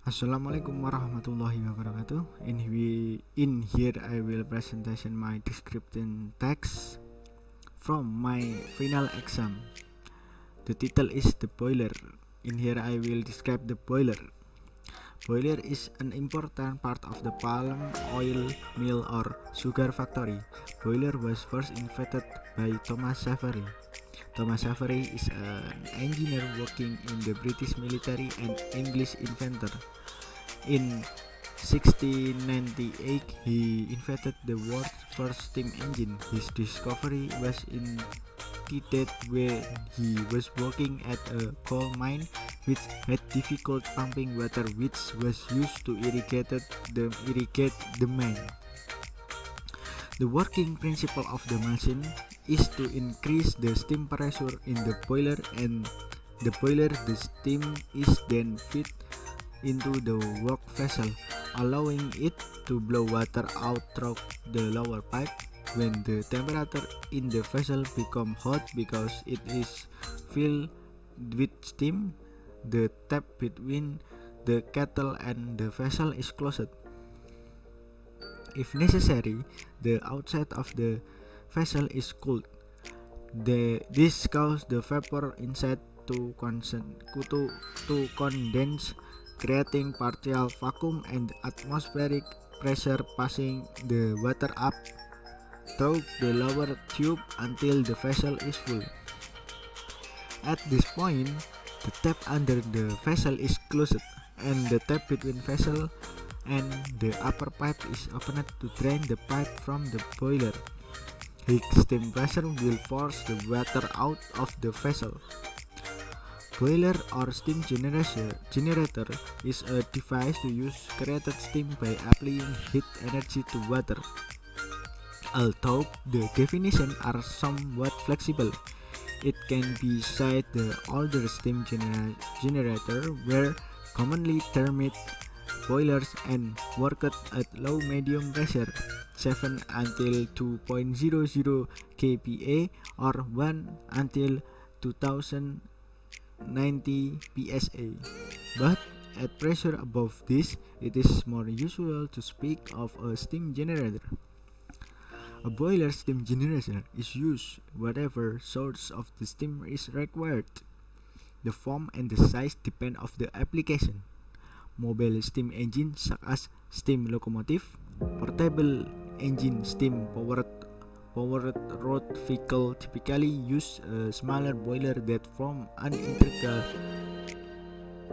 Assalamualaikum warahmatullahi wabarakatuh. In here I will presentation my description text from my final exam. The title is the boiler. In here I will describe the boiler. Boiler is an important part of the palm oil mill or sugar factory. Boiler was first invented by Thomas Savery. Thomas Savery is an engineer working in the British military and English inventor. In 1698, he invented the world's first steam engine. His discovery was intended when he was working at a coal mine which had difficult pumping water, which was used to irrigate the mine. The working principle of the machine is to increase the steam pressure in the boiler, and the steam is then fed into the work vessel, allowing it to blow water out through the lower pipe. When the temperature in the vessel becomes hot because it is filled with steam, the tap between the kettle and the vessel is closed. If necessary, the outside of the vessel is cooled. This causes the vapor inside to condense, creating partial vacuum and atmospheric pressure, passing the water up through the lower tube until the vessel is full. At this point, the tap under the vessel is closed, and the tap between vessel and the upper pipe is opened to drain the pipe from the boiler. High steam pressure will force the water out of the vessel. Boiler or steam generator is a device to use created steam by applying heat energy to water. Although the definitions are somewhat flexible, it can be said the older steam generator were commonly termed boilers and worked at low-medium pressure 7 until 2.00 kPa or 1 until 2090 psa. But at pressure above this, it is more usual to speak of a steam generator. A boiler steam generator is used wherever source of the steam is required. The form and the size depend on the application. Mobile steam engines such as steam locomotive, portable engine, steam powered road vehicle typically use a smaller boiler that form an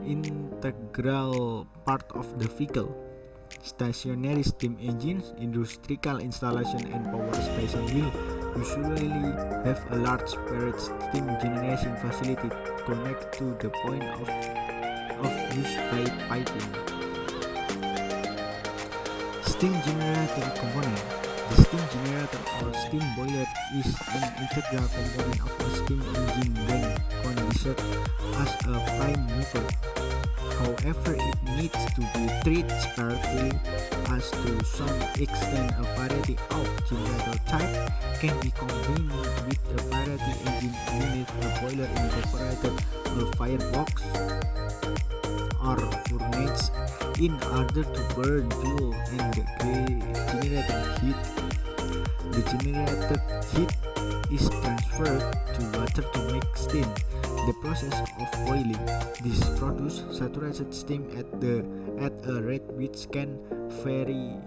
integral part of the vehicle. Stationary steam engines, industrial installation, and power station will usually have a large separate steam generation facility connected to the point of use by piping. Steam generator component. The steam generator or steam boiler is an integral component of a steam engine when considered as a prime mover. However, it needs to be treated separately, as to some extent a variety of generator type can be combined with a variety engine unit. A boiler incorporated a firebox or furnace in order to burn fuel and generated heat. The generated heat is transferred to water to make steam. The process of boiling this produces saturated steam at a rate which can vary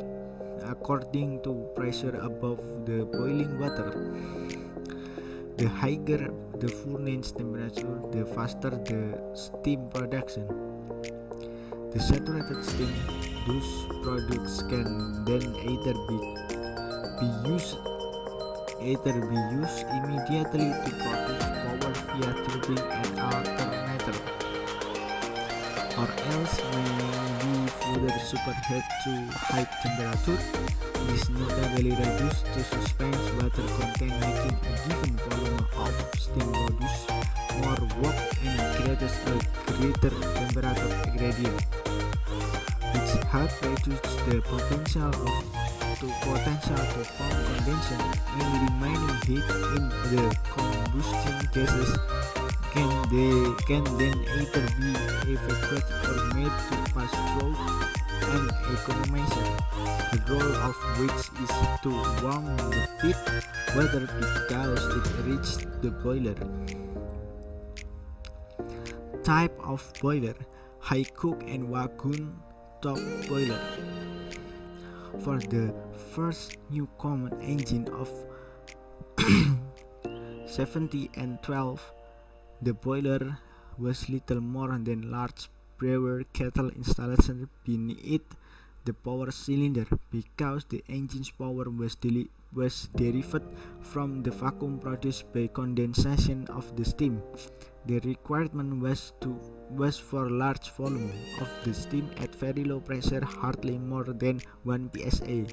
according to pressure above the boiling water. The higher the furnace temperature, the faster the steam production. The saturated steam those products can then either be used immediately to produce power via tubing and alternator, or else may be further superheated to high temperature. This notably reduces the suspense water content, making a given volume of steam produce more work and creates a greater temperature gradient, which helps reduce the potential to form condensation, and remaining heat in the combustion gases can then either be evacuated or made to pass through an economizer, the role of which is to warm the feed water because it reaches the boiler. Type of boiler: high cook and wagon top boiler. For the first new common engine of 70 and 12, the boiler was little more than large brewer kettle installation beneath the power cylinder because the engine's power was derived from the vacuum produced by condensation of the steam. The requirement was for large volume of the steam at very low pressure, hardly more than 1 psi.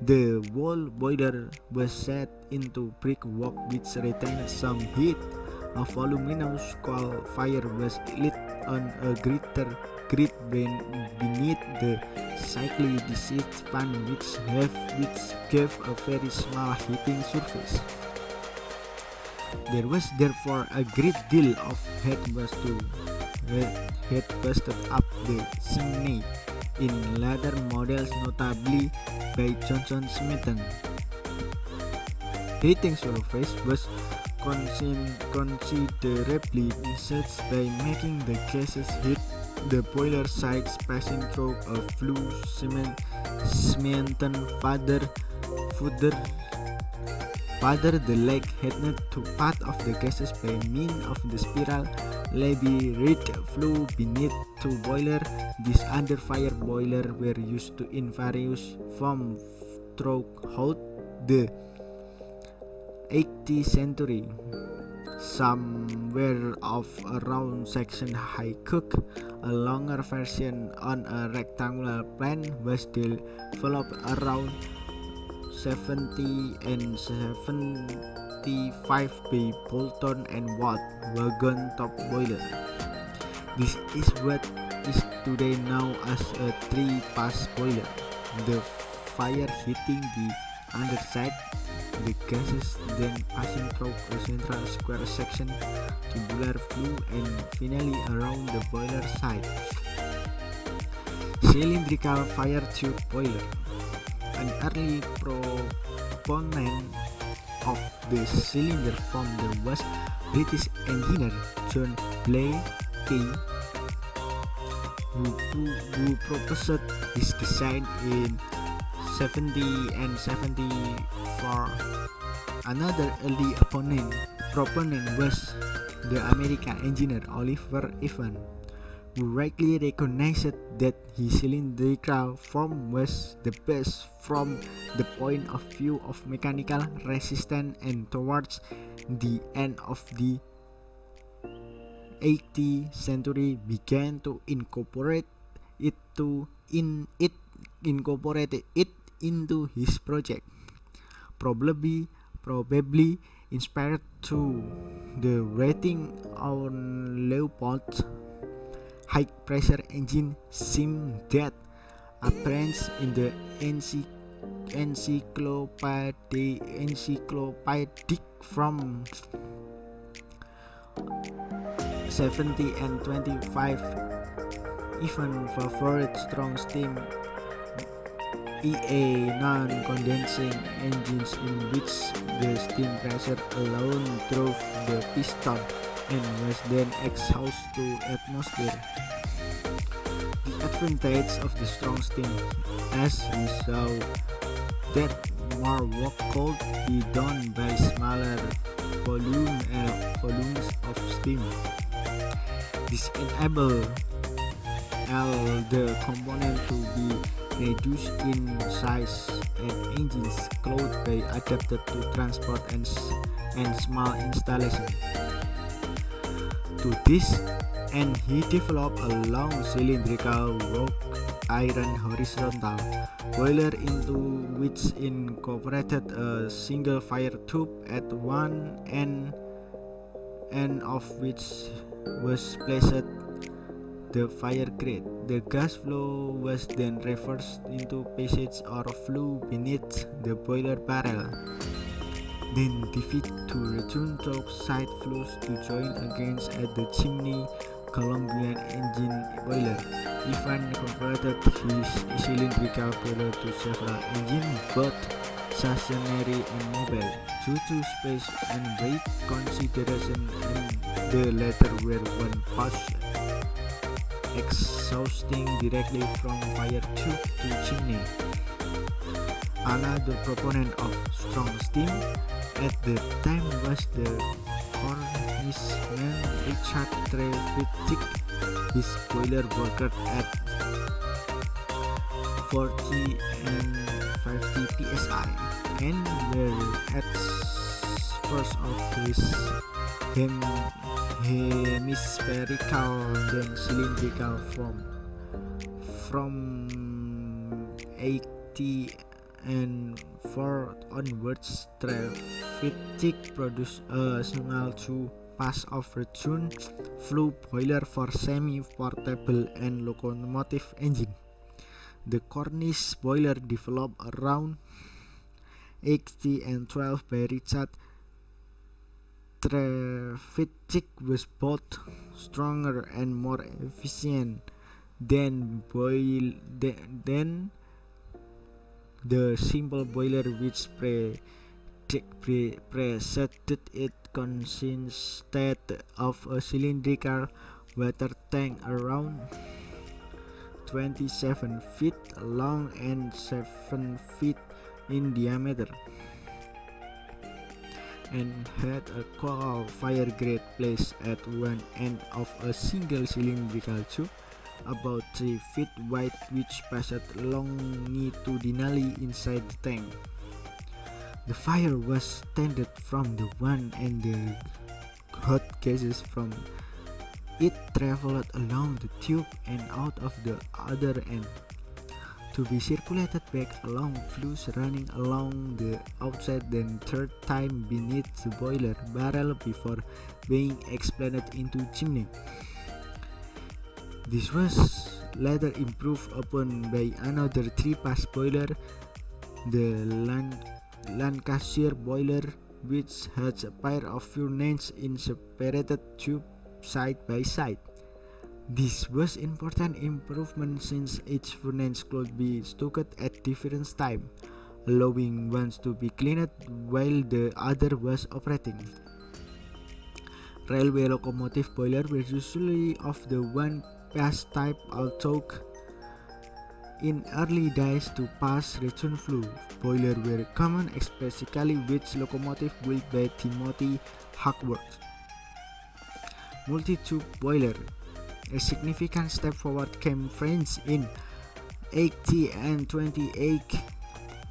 The whole boiler was set into brickwork which retained some heat. A voluminous coal fire was lit on a grid beneath the cyclically discharged pan which gave a very small heating surface. There was therefore a great deal of heat busted up the chimney in later models, notably by Johnson Smithson. Heating surface was considerably enhanced by making the gases hit the boiler sides, passing through a flue cemented further the leg headed to part of the gases by means of the spiral labyrinth flue beneath the boiler. These under fire boilers were used in various forms throughout the 18th century. Some were of a round section high cook. A longer version on a rectangular plan was developed around 70 and 75 by Bolton and Watt wagon top boiler. This is what is today known as a three-pass boiler. The fire hitting the underside, the gases then passing through a central square section to boiler flue and finally around the boiler side. Cylindrical fire tube boiler. An early proponent of the cylinder form was British engineer John Blakey, who proposed his design in 70 and 74. Another early proponent was the American engineer Oliver Evans, who rightly recognized that his cylindrical form was the best from the point of view of mechanical resistance, and towards the end of the 18th century began to incorporate it into his project, probably inspired to the writing on Leopold's high-pressure engine seemed that appearance in the encyclopedic from 70 and 25 even favored strong steam EA non-condensing engines in which the steam pressure alone drove the piston and was then exhausted to atmosphere. The advantage of the strong steam, as we saw, that more work could be done by smaller volumes of steam. This enabled the component to be reduced in size and engines could be adapted to transport and small installation. To this end, he developed a long cylindrical wrought iron horizontal boiler into which incorporated a single fire tube at one end of which was placed the fire grate. The gas flow was then reversed into passage or flue beneath the boiler barrel, then divided to return to side flues to join against at the chimney Colombian engine boiler. even converted his cylindrical boiler to several engines, both stationary and mobile, due to space and weight consideration, and the latter were one passion, exhausting directly from fire tube to chimney. Another proponent of strong steam at the time was the Cornishman Richard Trevithick. His boiler worked at 40 and 50 psi, and were at first of his hemispherical then cylindrical from 80 and 4 onwards. Trevithick produced a single 2-pass overtune flue boiler for semi-portable and locomotive engine. The Cornish boiler developed around 80 and 12 by Richard Trevithick was both stronger and more efficient than the simple boiler which preceded it, consisted of a cylindrical water tank around 27 feet long and 7 feet in diameter, and had a coal fire grate placed at one end of a single cylindrical tube about 3 feet wide, which passed longitudinally inside the tank. The fire was tended from the one, and the hot gases from it traveled along the tube and out of the other end, to be circulated back along flues running along the outside, then third time beneath the boiler barrel before being expanded into chimney. This was later improved upon by another 3-pass boiler, the Lancashire boiler, which had a pair of furnaces in separated tubes side by side. This was important improvement since each furnace could be stocked at different times, allowing one to be cleaned while the other was operating. Railway locomotive boilers were usually of the 1-pass type, although in early days 2-pass return flue boilers were common, especially with locomotives built by Timothy Hackworth. Multi-tube boiler. A significant step forward came France in 80 and 28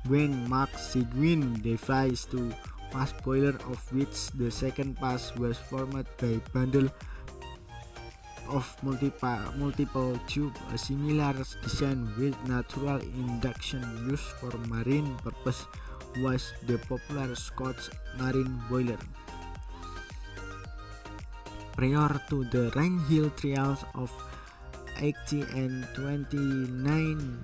when Mark Seguin devised 2-pass boiler, of which the second pass was formed by bundle of multiple tube. A similar design with natural induction used for marine purpose was the popular Scotch marine boiler. Prior to the Rhinehill trials of 80 and 29,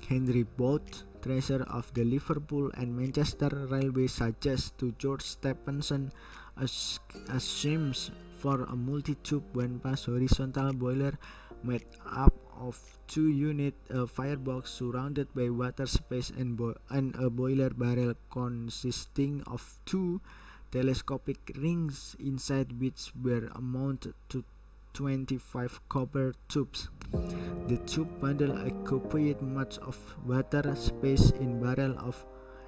Henry Booth, treasurer of the Liverpool and Manchester Railway, suggests to George Stephenson a scheme for a multi-tube 1-pass horizontal boiler made up of 2 units, a firebox surrounded by water space, and a boiler barrel consisting of 2 telescopic rings, inside which were mounted to 25 copper tubes. The tube bundle occupied much of water space in barrel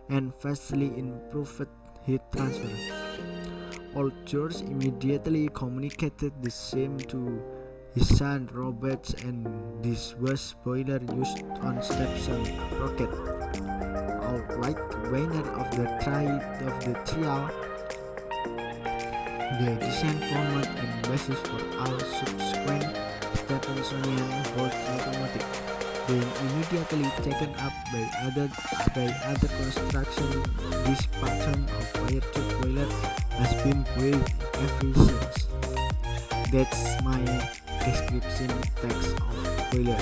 and vastly improved heat transfer. Old George immediately communicated the same to his son Robert, and this was boiler used on Stephenson rocket. Outright winner of the trial, the design format and basis for all subsequent Stephensonian Bolt locomotives, being immediately taken up by other construction. This pattern of fire tube boiler has been built ever since. That's my description text of boiler.